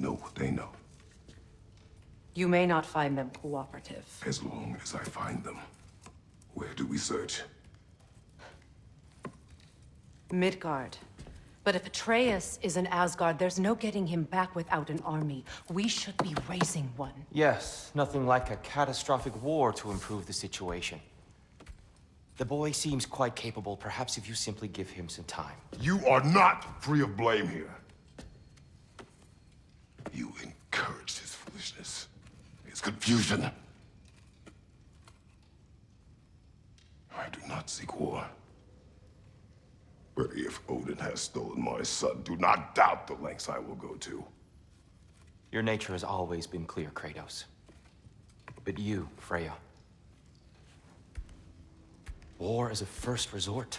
know what they know. You may not find them cooperative. As long as I find them. Where do we search? Midgard. But if Atreus is in Asgard, there's no getting him back without an army. We should be raising one. Yes, nothing like a catastrophic war to improve the situation. The boy seems quite capable. Perhaps if you simply give him some time. You are not free of blame here. You encouraged his foolishness, his confusion. I do not seek war. But if Odin has stolen my son, do not doubt the lengths I will go to. Your nature has always been clear, Kratos. But you, Freya. War is a first resort.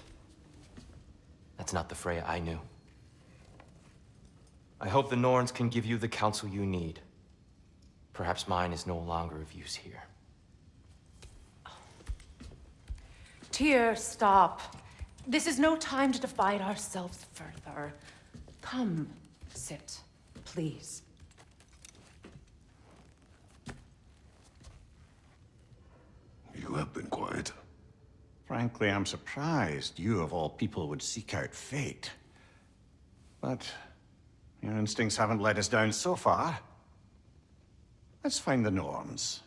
That's not the Freya I knew. I hope the Norns can give you the counsel you need. Perhaps mine is no longer of use here. Tyr, stop. This is no time to divide ourselves further. Come, sit, please. You have been quiet. Frankly, I'm surprised you of all people would seek out fate. But your instincts haven't let us down so far. Let's find the Norns.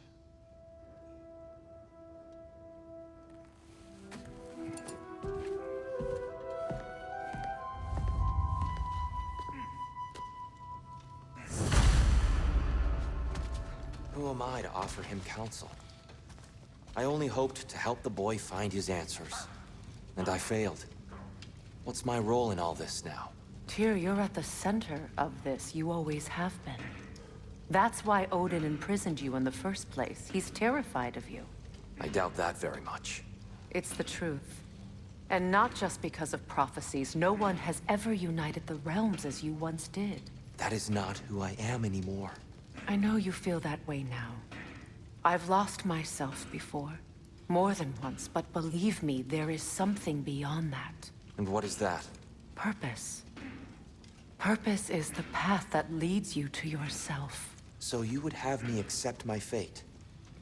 Who am I to offer him counsel? I only hoped to help the boy find his answers. And I failed. What's my role in all this now? Tyr, you're at the center of this. You always have been. That's why Odin imprisoned you in the first place. He's terrified of you. I doubt that very much. It's the truth. And not just because of prophecies. No one has ever united the realms as you once did. That is not who I am anymore. I know you feel that way now. I've lost myself before. More than once, but believe me, there is something beyond that. And what is that? Purpose. Purpose is the path that leads you to yourself. So you would have me accept my fate?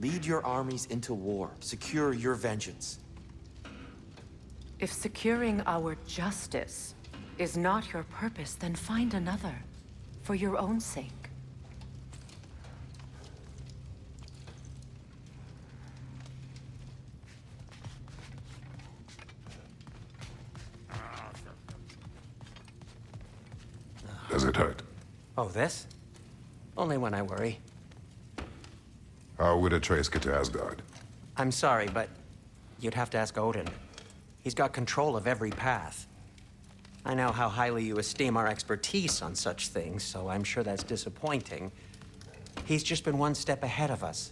Lead your armies into war, secure your vengeance. If securing our justice is not your purpose, then find another. For your own sake. Does it hurt? Oh, this? Only when I worry. How would Atreus get to Asgard? I'm sorry, but you'd have to ask Odin. He's got control of every path. I know how highly you esteem our expertise on such things, so I'm sure that's disappointing. He's just been one step ahead of us.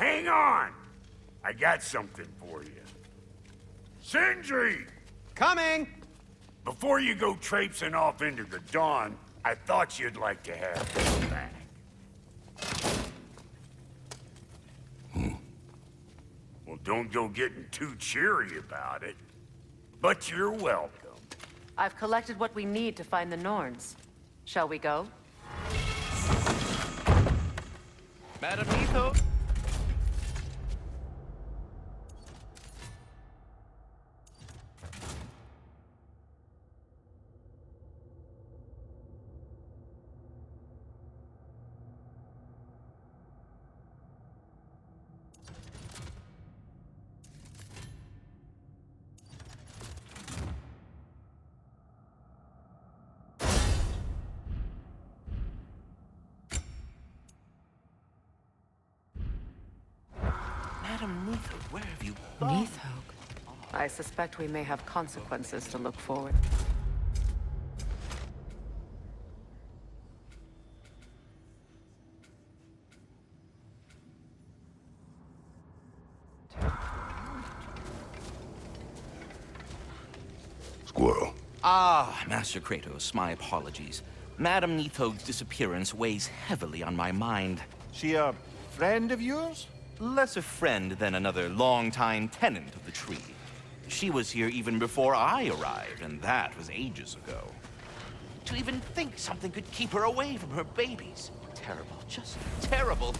hang on! I got something for you. Sindri! Coming! Before you go traipsing off into the dawn, I thought you'd like to have this back. Well, don't go getting too cheery about it. But you're welcome. I've collected what we need to find the Norns. Shall we go? Madam Nito? Madam Nito, where have you gone? Neathhoke. I suspect we may have consequences to look forward. Squirrel. Ah, Master Kratos, my apologies. Madam Nitho's disappearance weighs heavily on my mind. She a friend of yours? Less a friend than another longtime tenant of the tree. She was here even before I arrived, and that was ages ago. To even think something could keep her away from her babies. Terrible, just terrible.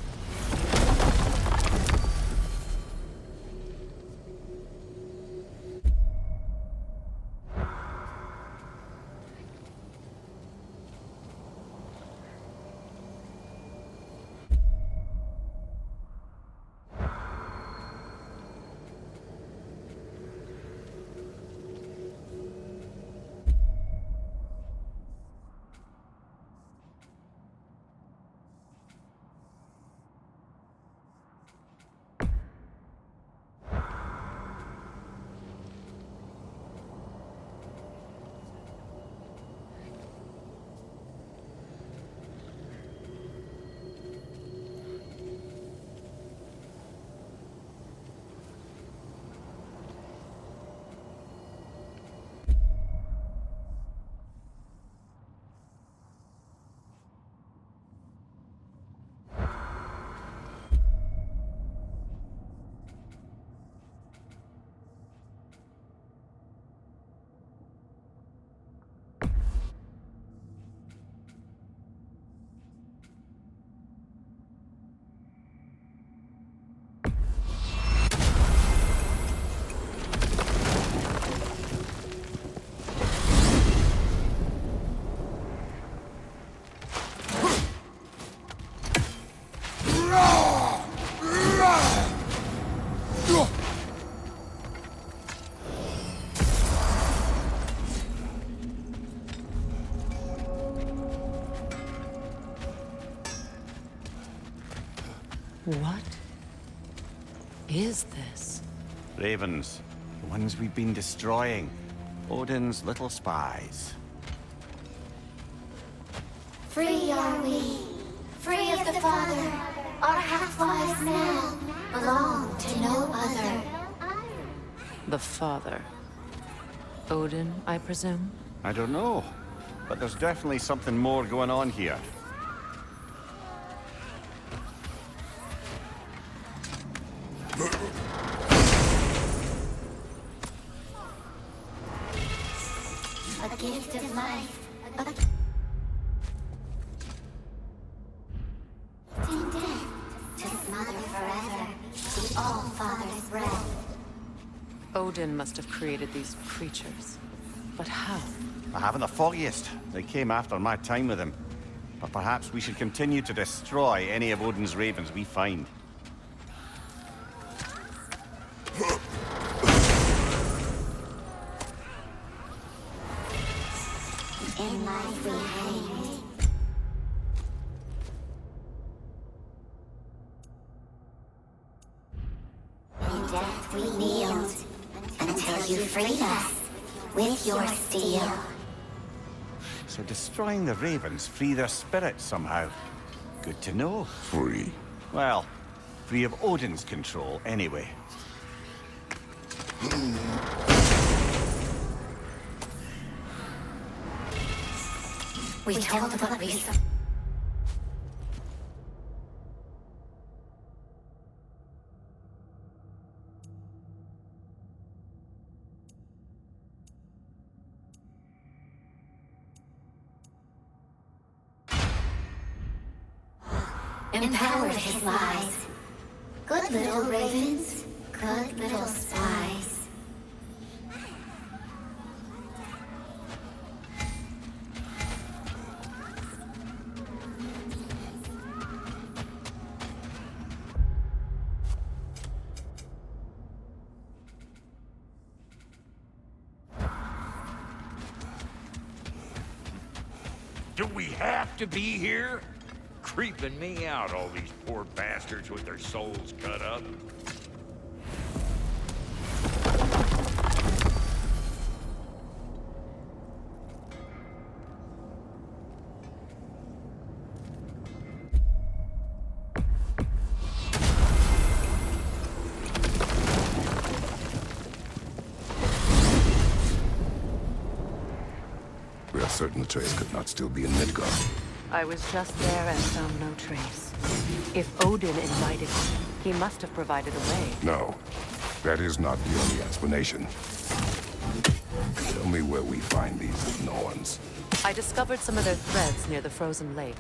What is this? Ravens. The ones we've been destroying. Odin's little spies. Free are we, free of the Father. Our half-wise now belong to no other. The Father. Odin, I presume? I don't know, but there's definitely something more going on here. A gift of life, a gift in death, to smother forever the All-Father's breath. Odin must have created these creatures. But how? I haven't the foggiest. They came after my time with him. But perhaps we should continue to destroy any of Odin's ravens we find. In life we hanged. In death we kneeled, until you freed us with your steel. So destroying the ravens free their spirits somehow. Good to know. Free. Well, free of Odin's control anyway. We told what we saw. Empowered his lies. Good little ravens, good little spies. Do we have to be here? Creeping me out, all these poor bastards with their souls cut up. We are certain the trace could not still be in Midgard. I was just there and found no trace. If Odin invited me, he must have provided a way. No, that is not the only explanation. Tell me where we find these Norns. I discovered some of their threads near the frozen lake.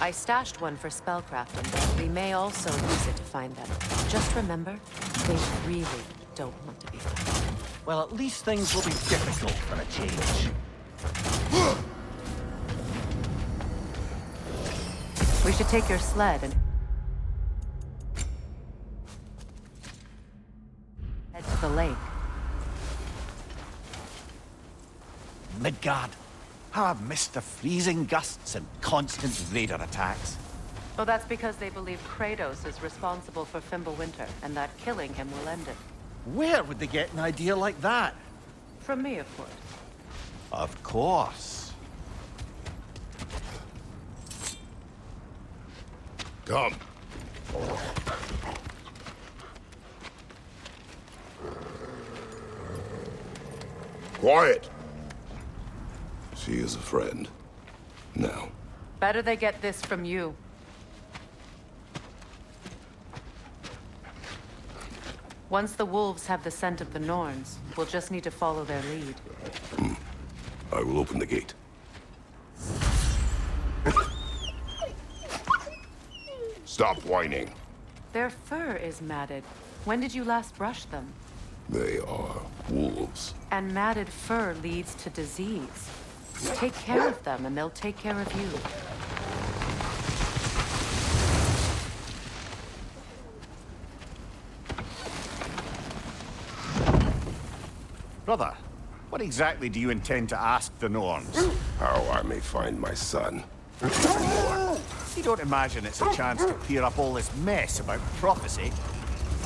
I stashed one for spellcrafting, but we may also use it to find them. Just remember, they really don't want to be found. Well, at least things will be difficult for a change. We should take your sled and head to the lake. Midgard. How I've missed the freezing gusts and constant raider attacks. Well, that's because they believe Kratos is responsible for Fimbulwinter, and that killing him will end it. Where would they get an idea like that? From me, of course. Of course. Come. Quiet. She is a friend. Now. Better they get this from you. Once the wolves have the scent of the Norns, we'll just need to follow their lead. I will open the gate. Stop whining. Their fur is matted. When did you last brush them? They are wolves. And matted fur leads to disease. Take care of them, and they'll take care of you. Brother, what exactly do you intend to ask the Norns? How I may find my son. You don't imagine it's a chance to clear up all this mess about prophecy?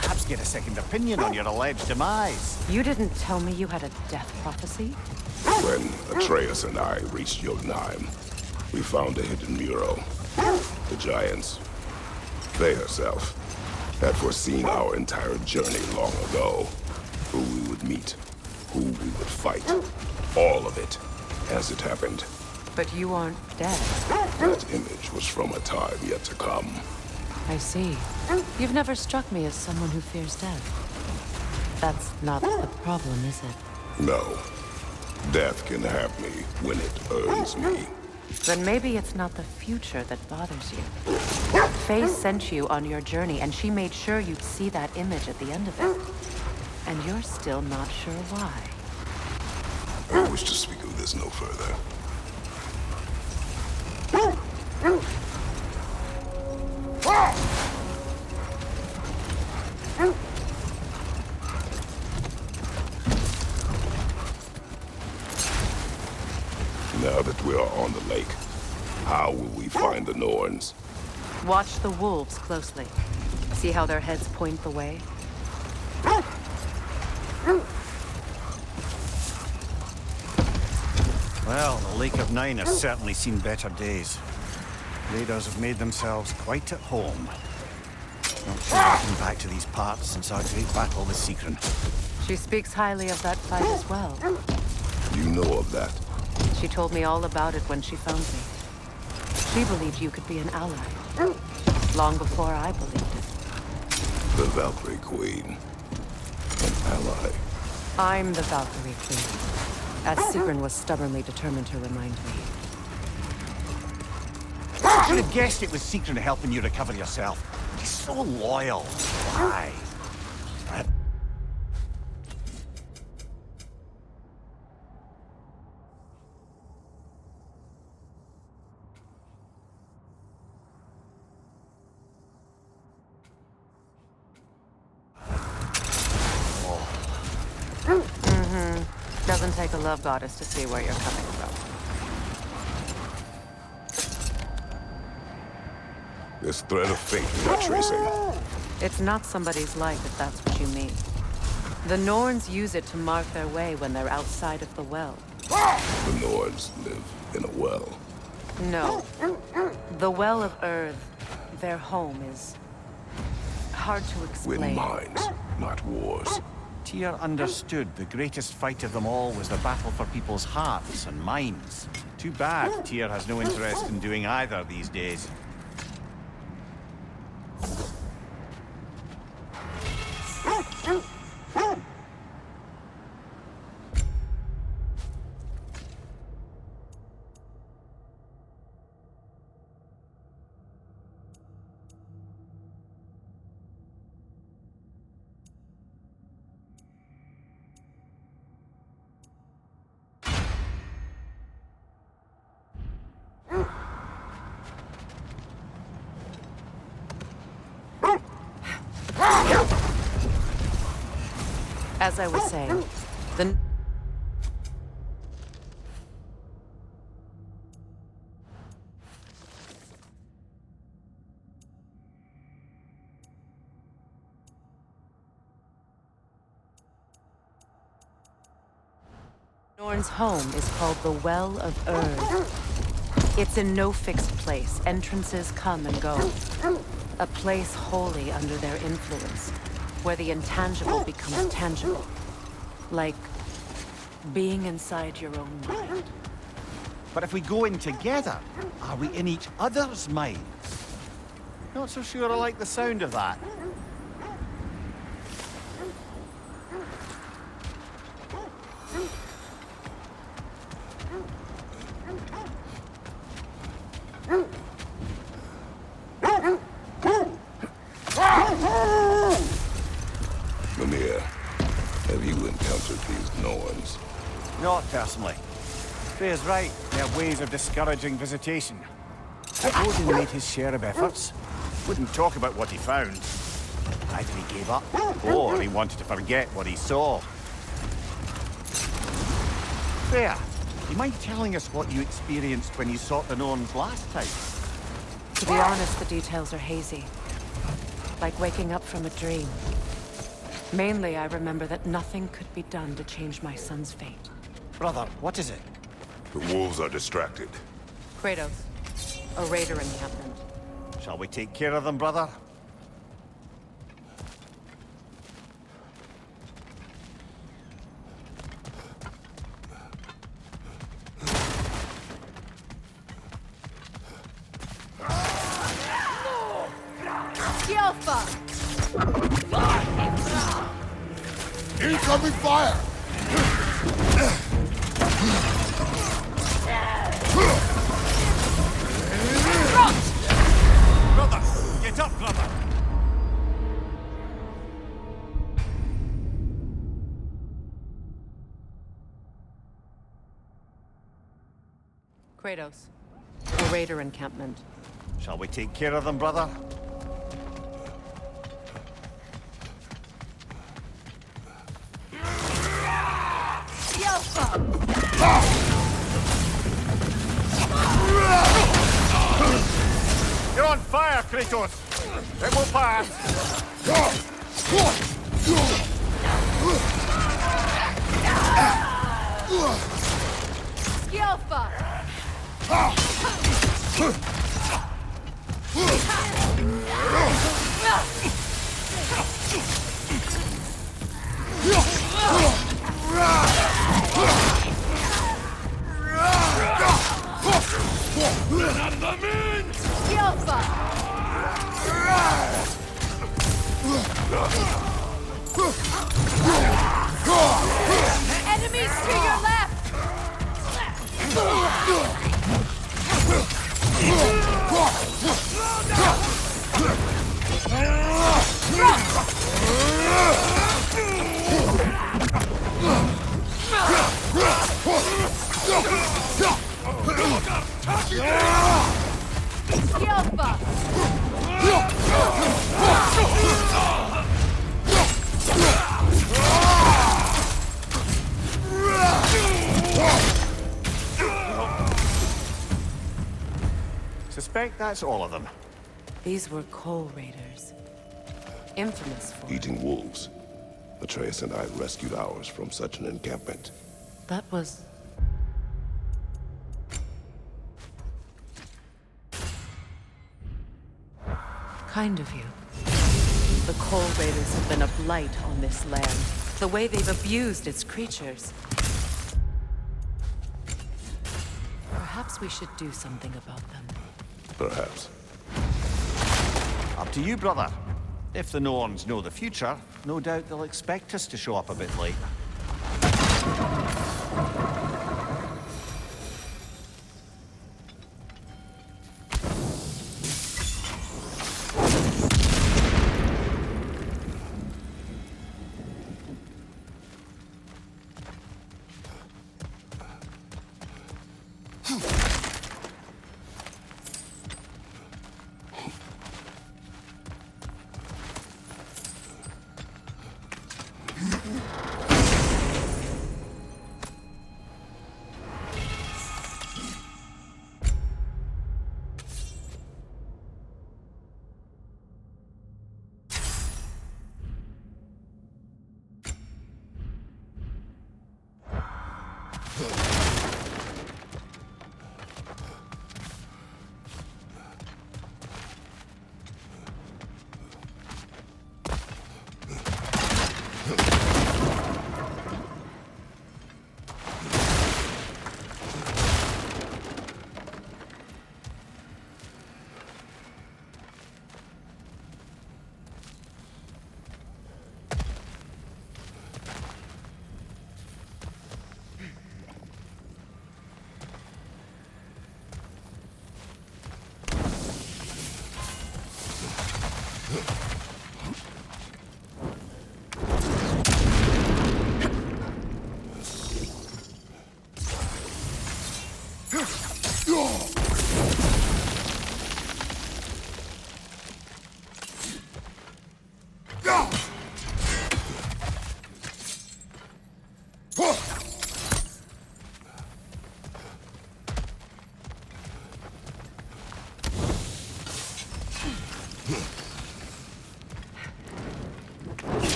Perhaps get a second opinion on your alleged demise. You didn't tell me you had a death prophecy? When Atreus and I reached Jotunheim, we found a hidden mural. The giants, they herself, had foreseen our entire journey long ago. Who we would meet, who we would fight. All of it, as it happened. But you aren't dead. That image was from a time yet to come. I see. You've never struck me as someone who fears death. That's not the problem, is it? No. Death can have me when it earns me. Then maybe it's not the future that bothers you. Faye sent you on your journey, and she made sure you'd see that image at the end of it. And you're still not sure why. I wish to speak of this no further. Now that we are on the lake, how will we find the Norns? Watch the wolves closely. See how their heads point the way? Well, the Lake of Nine has certainly seen better days. Raiders have made themselves quite at home. Not sure I've been back to these parts since our great battle with Secret. She speaks highly of that fight as well. You know of that? She told me all about it when she found me. She believed you could be an ally. Long before I believed it. The Valkyrie Queen. An ally. I'm the Valkyrie Queen, as Sigrun was stubbornly determined to remind me. I should have guessed it was Secret helping you recover yourself. He's so loyal. Why? Doesn't take a love goddess to see where you're coming from. This thread of fate we are tracing. It's not somebody's life, if that's what you mean. The Norns use it to mark their way when they're outside of the well. The Nords live in a well. No. The Well of Earth, their home, is hard to explain. Win mines, not wars. Tyr understood the greatest fight of them all was the battle for people's hearts and minds. Too bad Tyr has no interest in doing either these days. As I was saying, the... Norn's home is called the Well of Earth. It's in no fixed place. Entrances come and go. A place wholly under their influence, where the intangible becomes tangible. Like being inside your own mind. But if we go in together, are we in each other's minds? Not so sure I like the sound of that. Mimir, have you encountered these Norns? Not personally. Freya's right. They have ways of discouraging visitation. But Odin made his share of efforts. Wouldn't talk about what he found. Either he gave up, or he wanted to forget what he saw. Freya, do you mind telling us what you experienced when you sought the Norns last time? To be honest, the details are hazy. Like waking up from a dream. Mainly, I remember that nothing could be done to change my son's fate. Brother, what is it? The wolves are distracted. Kratos, a raider encampment. Shall we take care of them, brother? Incoming fire! Brother! Get up, brother! Kratos, a raider encampment. Shall we take care of them, brother? You're on fire, Kratos! It will pass! Skillful! Enemies to your left! Yelpa! Suspect that's all of them. These were coal raiders. Infamous for Eating wolves. Atreus and I rescued ours from such an encampment. That was... kind of you. The coal raiders have been a blight on this land. The way they've abused its creatures. Perhaps we should do something about them. Perhaps. Up to you, brother. If the Norns know the future, no doubt they'll expect us to show up a bit late.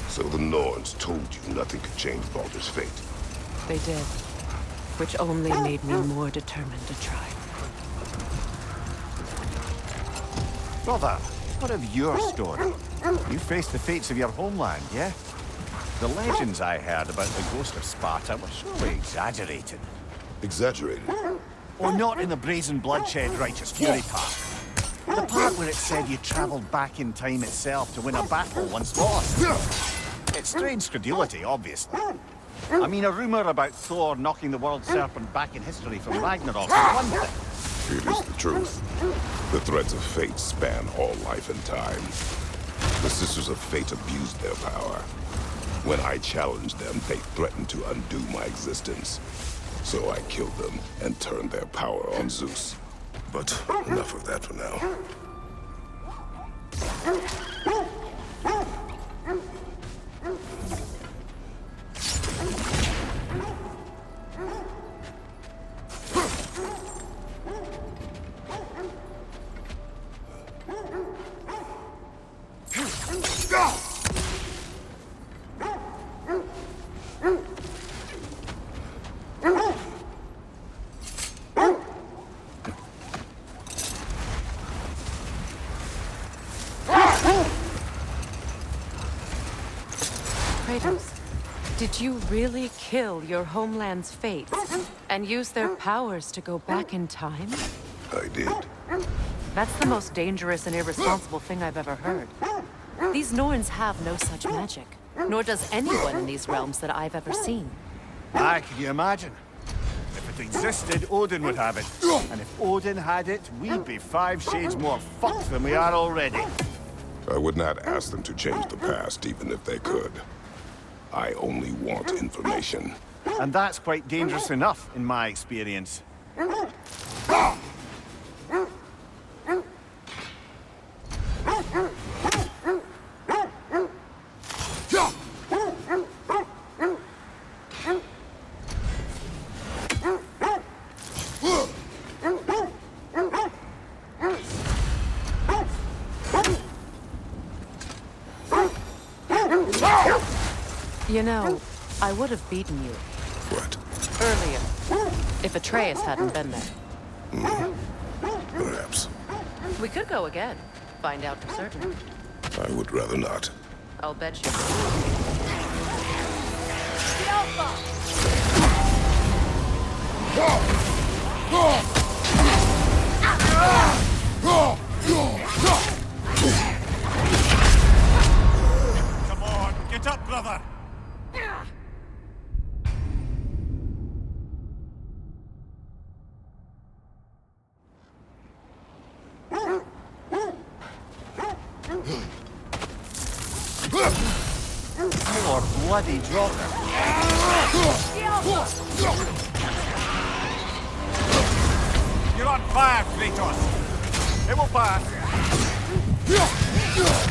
So the Norns told you nothing could change Baldur's fate. They did, which only made me more determined to try. Brother, what of your story? You faced the fates of your homeland, yeah? The legends I heard about the ghost of Sparta were surely exaggerated. Exaggerated? Oh, not in the brazen bloodshed righteous fury part. The part where it said you travelled back in time itself to win a battle once lost. It's strange credulity, obviously. I mean, a rumour about Thor knocking the world serpent back in history from Ragnarok is one thing. It is the truth. The threads of fate span all life and time. The Sisters of Fate abused their power. When I challenged them, they threatened to undo my existence. So I killed them and turned their power on Zeus. But enough of that for now. Kratos, did you really kill your homeland's fates and use their powers to go back in time? I did. That's the most dangerous and irresponsible thing I've ever heard. These Norns have no such magic, nor does anyone in these realms that I've ever seen. Aye, can you imagine? If it existed, Odin would have it. And if Odin had it, we'd be 5 shades more fucked than we are already. I would not ask them to change the past, even if they could. I only want information. And that's quite dangerous enough, in my experience. You know, I would have beaten you What? earlier, if Atreus hadn't been there. Perhaps. We could go again, find out for certain. I would rather not. I'll bet you. Come on, get up, brother! More bloody dropper. You're on fire, Kratos. It will pass. Kratos!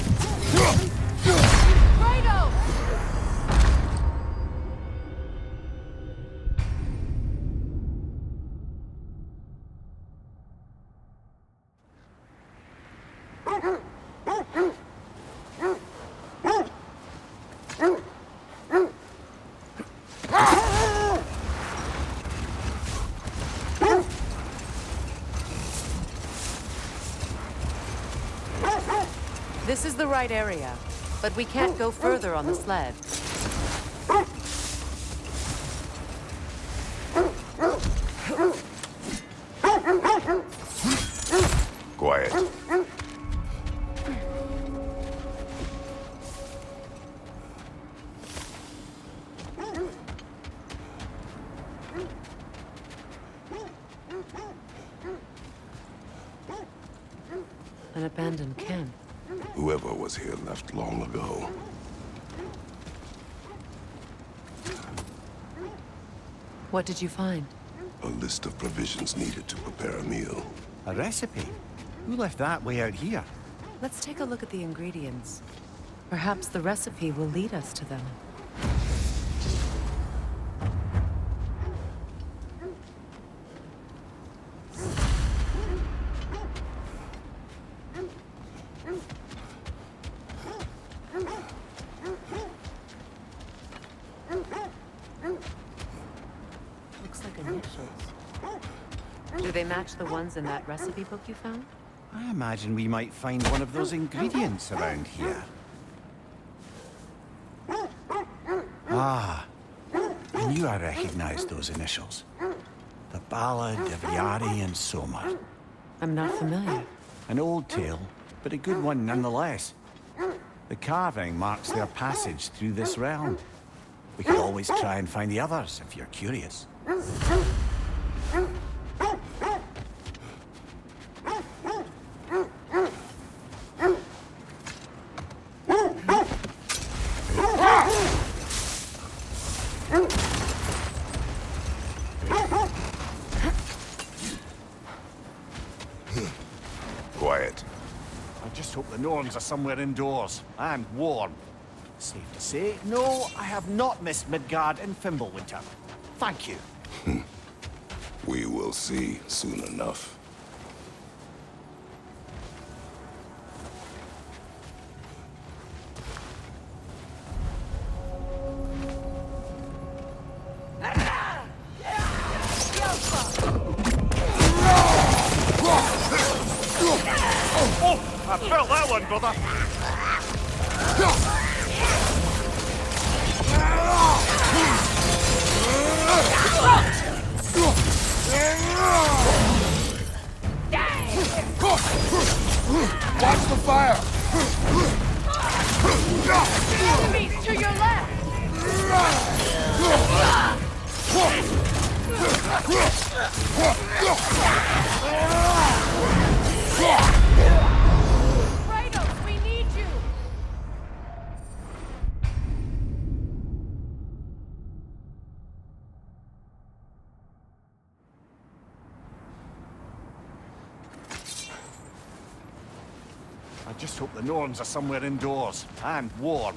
This is the right area, but we can't go further on the sled. Quiet. An abandoned camp. Whoever was here left long ago. What did you find? A list of provisions needed to prepare a meal. A recipe? Who left that way out here? Let's take a look at the ingredients. Perhaps the recipe will lead us to them. Looks like initials. Do they match the ones in that recipe book you found? I imagine we might find one of those ingredients around here. Ah, I knew I recognized those initials. The Ballad of Yari and Soma. I'm not familiar. An old tale, but a good one nonetheless. The carving marks their passage through this realm. We could always try and find the others if you're curious. Quiet. I just hope the norns are somewhere indoors and warm. Safe to say, no, I have not missed Midgard and Fimbulwinter. Thank you. We will see soon enough. Oh, I felt that one, brother. Watch the fire! Enemies to your left! Kratos, we need you! I just hope the norns are somewhere indoors and warm.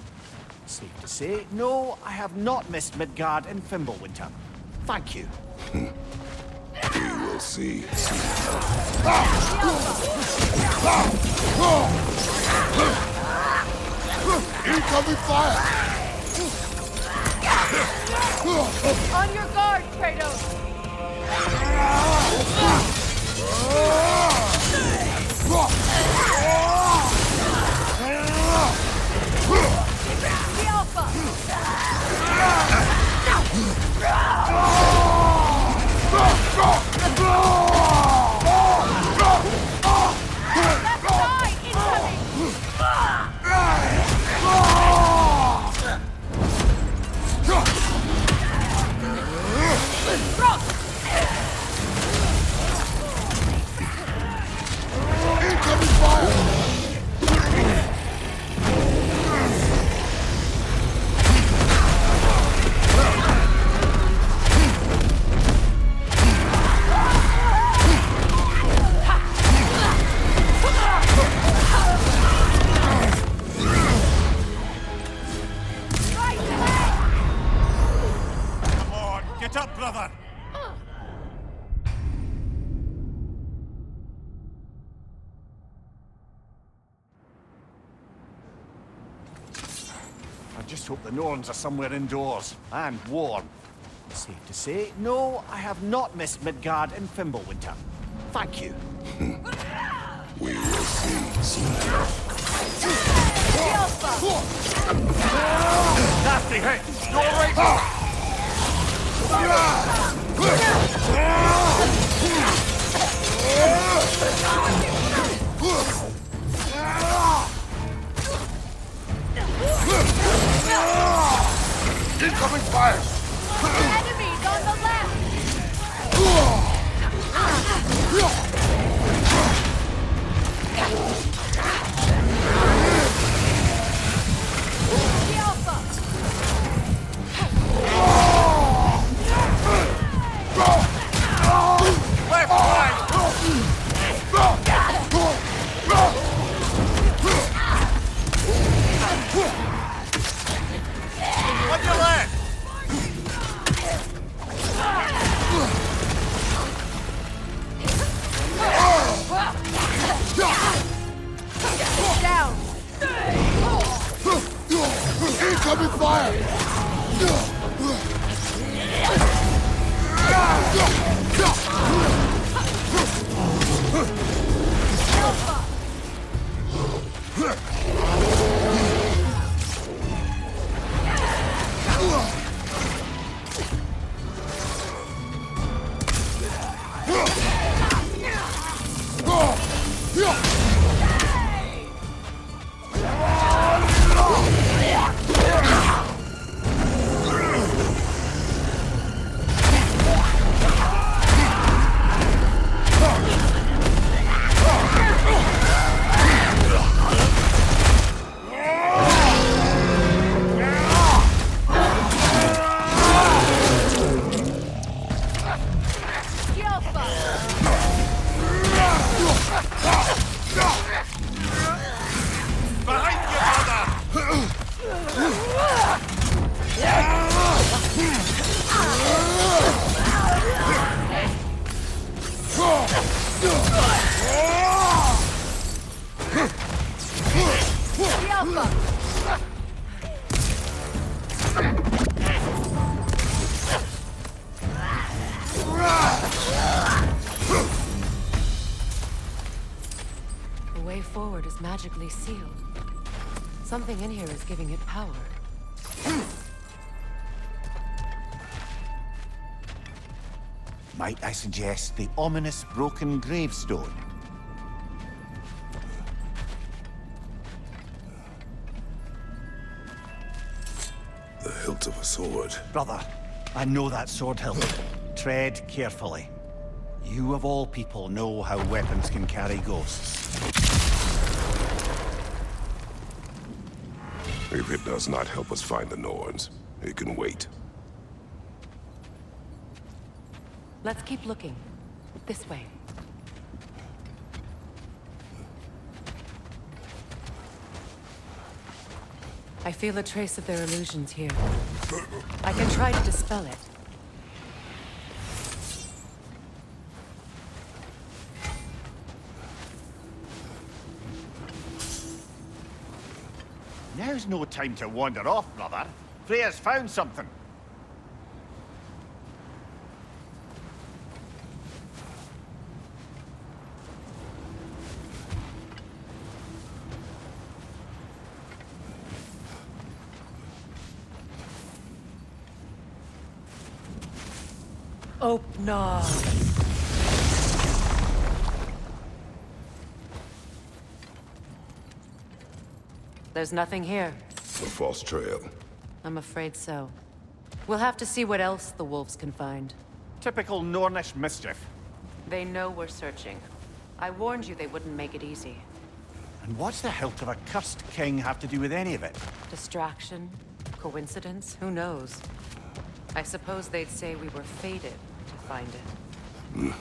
Safe to say, no, I have not missed Midgard and Fimbulwinter. Thank you. We will see soon enough. Incoming fire! On your guard, Kratos! The Alpha! Left side incoming! Incoming fire! Come on, get up, brother! I just hope the norns are somewhere indoors and warm. Safe to say, no, I have not missed Midgard and Fimbulwinter. Thank you. We will see soon enough. The Alpha! Nasty hit! Go right! Incoming fire! Enemies on the left! The Alpha! Left side! Open fire! The way forward is magically sealed. Something in here is giving it power. Might I suggest the ominous broken gravestone? The hilt of a sword. Brother, I know that sword hilt. Tread carefully. You of all people know how weapons can carry ghosts. If it does not help us find the Norns, it can wait. Let's keep looking. This way. I feel a trace of their illusions here. I can try to dispel it. Now's no time to wander off, brother. Freya's found something. Open. There's nothing here. A false trail. I'm afraid so. We'll have to see what else the wolves can find. Typical Nornish mischief. They know we're searching. I warned you they wouldn't make it easy. And what's the hilt of a cursed king have to do with any of it? Distraction? Coincidence? Who knows? I suppose they'd say we were fated to find it.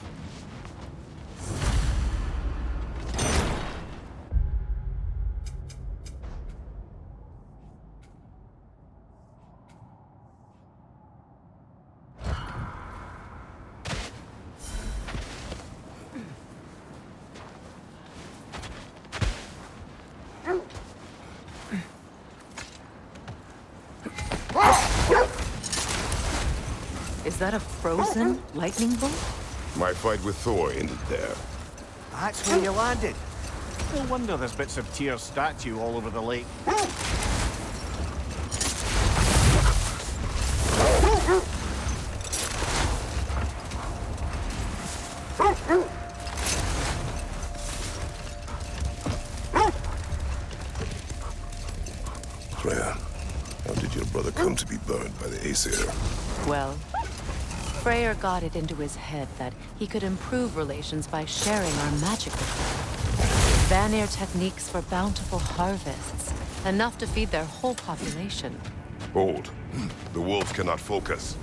Is that a frozen lightning bolt? My fight with Thor ended there. That's where you landed. No wonder there's bits of Tyr's statue all over the lake. Freya, how did your brother come to be burned by the Aesir? Well, Freyr got it into his head that he could improve relations by sharing our magic with them. Vanir techniques for bountiful harvests, enough to feed their whole population. Hold. The wolves cannot focus.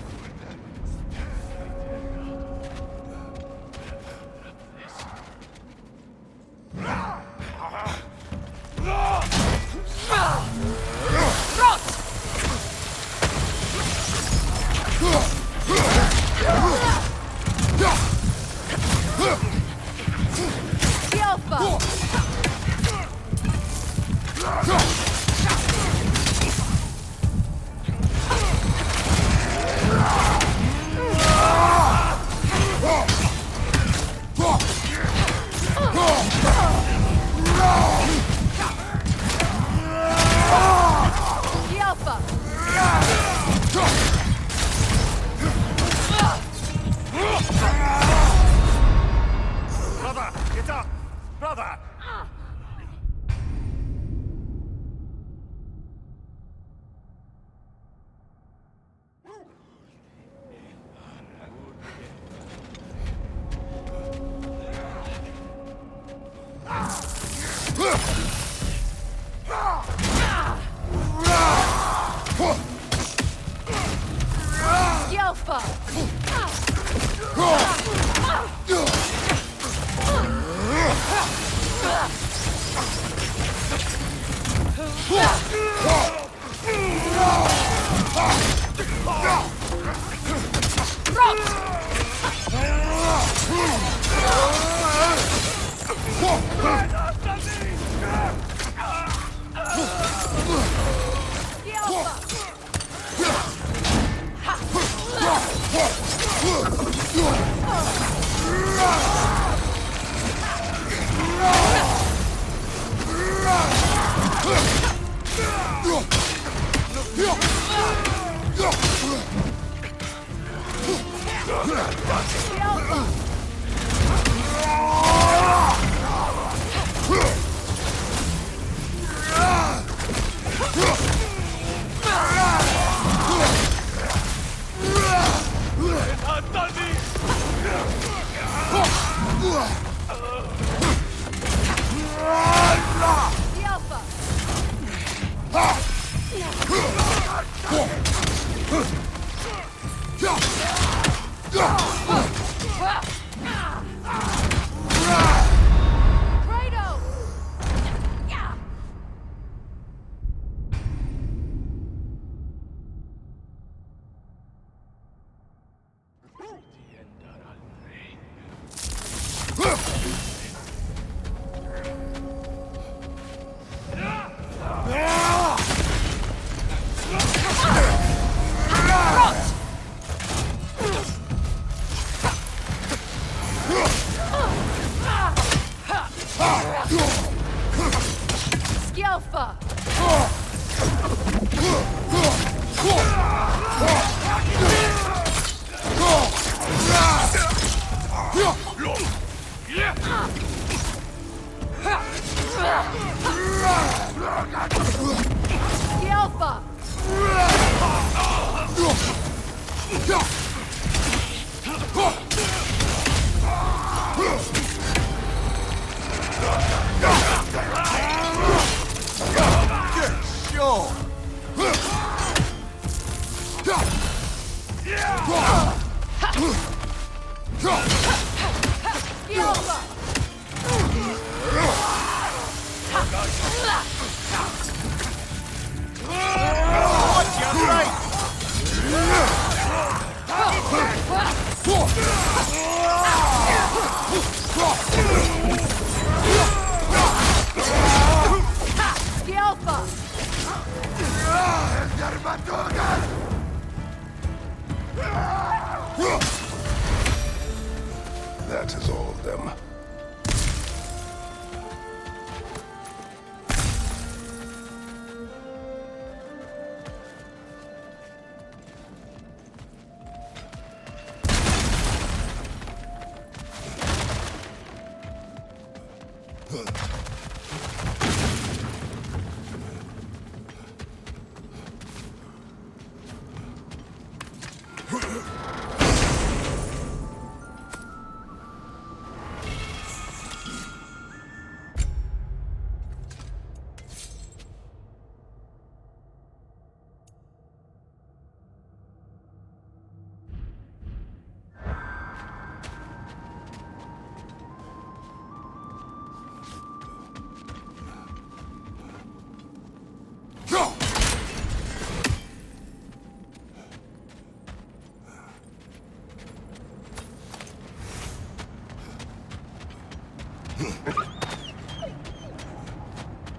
That is all of them.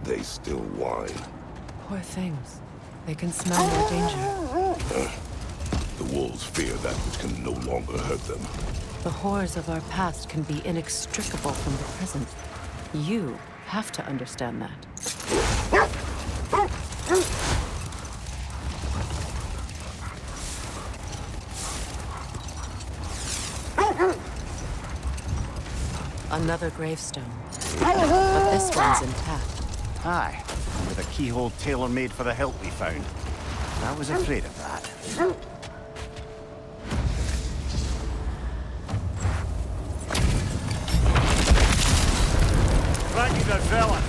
They still whine. Poor things. They can smell their danger. The wolves fear that which can no longer hurt them. The horrors of our past can be inextricable from the present. You have to understand that. Another gravestone. But this one's intact. Aye, with a keyhole tailor-made for the hilt we found. I was afraid of that. Thank you, the villain.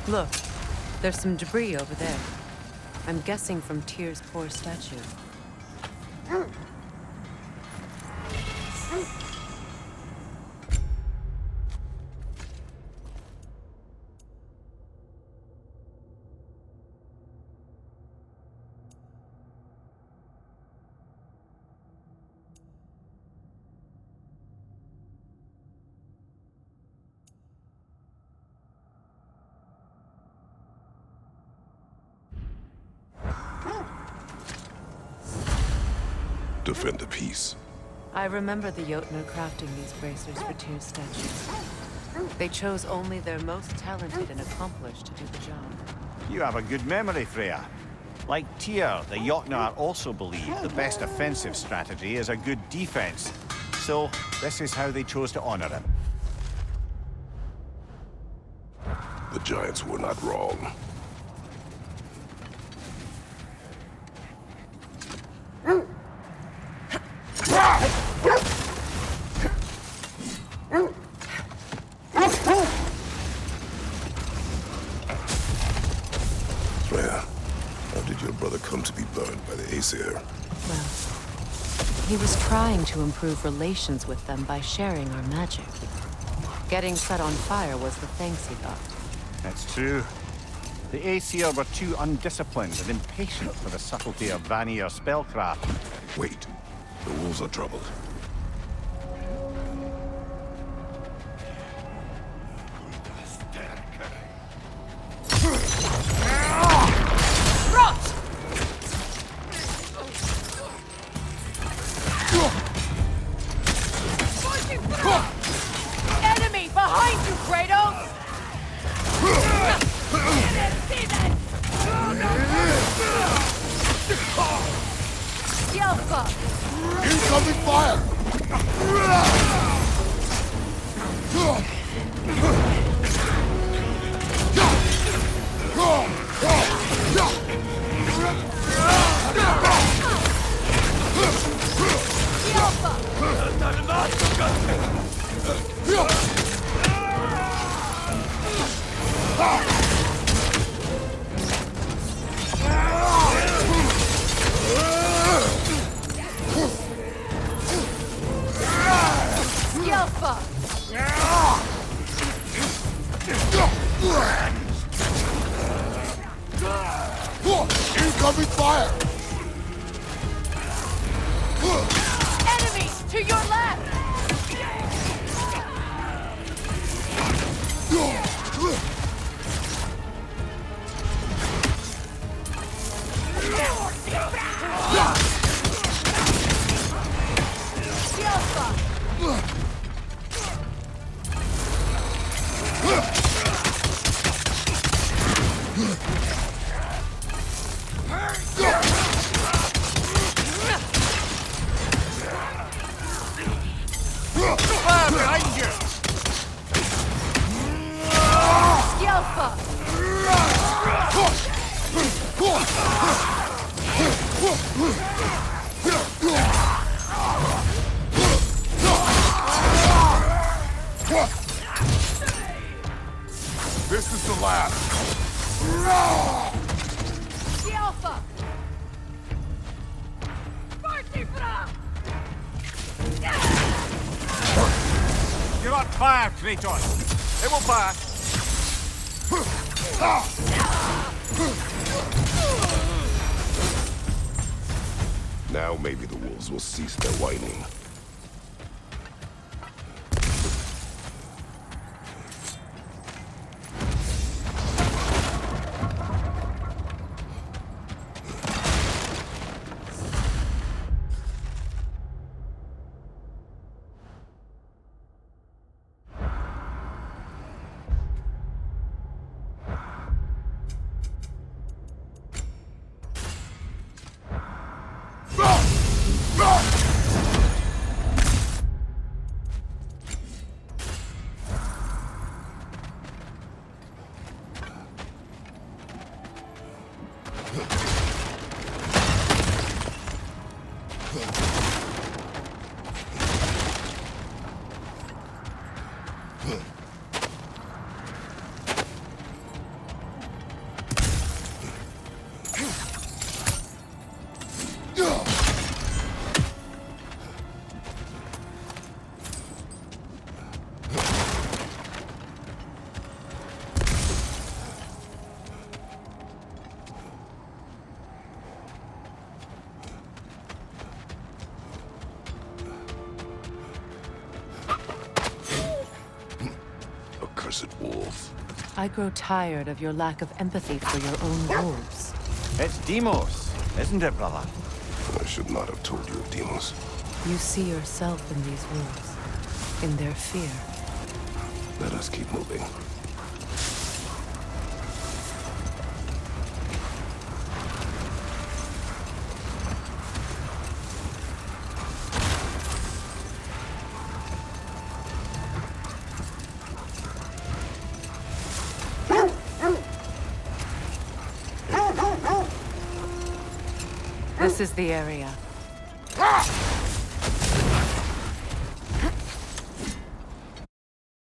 Look, there's some debris over there. I'm guessing from Tyr's poor statue. Defend the peace. I remember the Jotnar crafting these bracers for Tyr's statues. They chose only their most talented and accomplished to do the job. You have a good memory, Freya. Like Tyr, the Jotnar also believe the best offensive strategy is a good defense. So, this is how they chose to honor him. The Giants were not wrong. Freya, how did your brother come to be burned by the Aesir? Well, he was trying to improve relations with them by sharing our magic. Getting set on fire was the thanks he got. That's true. The Aesir were too undisciplined and impatient for the subtlety of Vanir spellcraft. Wait, the wolves are troubled. Enemy behind you, Kratos! Yelpa! Incoming fire! Incoming fire! Enemies to your left! This is the last. You're on fire, Kratos! It will pass! Now maybe the wolves will cease their whining. accursed wolf. I grow tired of your lack of empathy for your own wolves. It's Demos, isn't it, brother? I should not have told you of Demos. You see yourself in these wolves, in their fear. Let us keep moving. This is the area.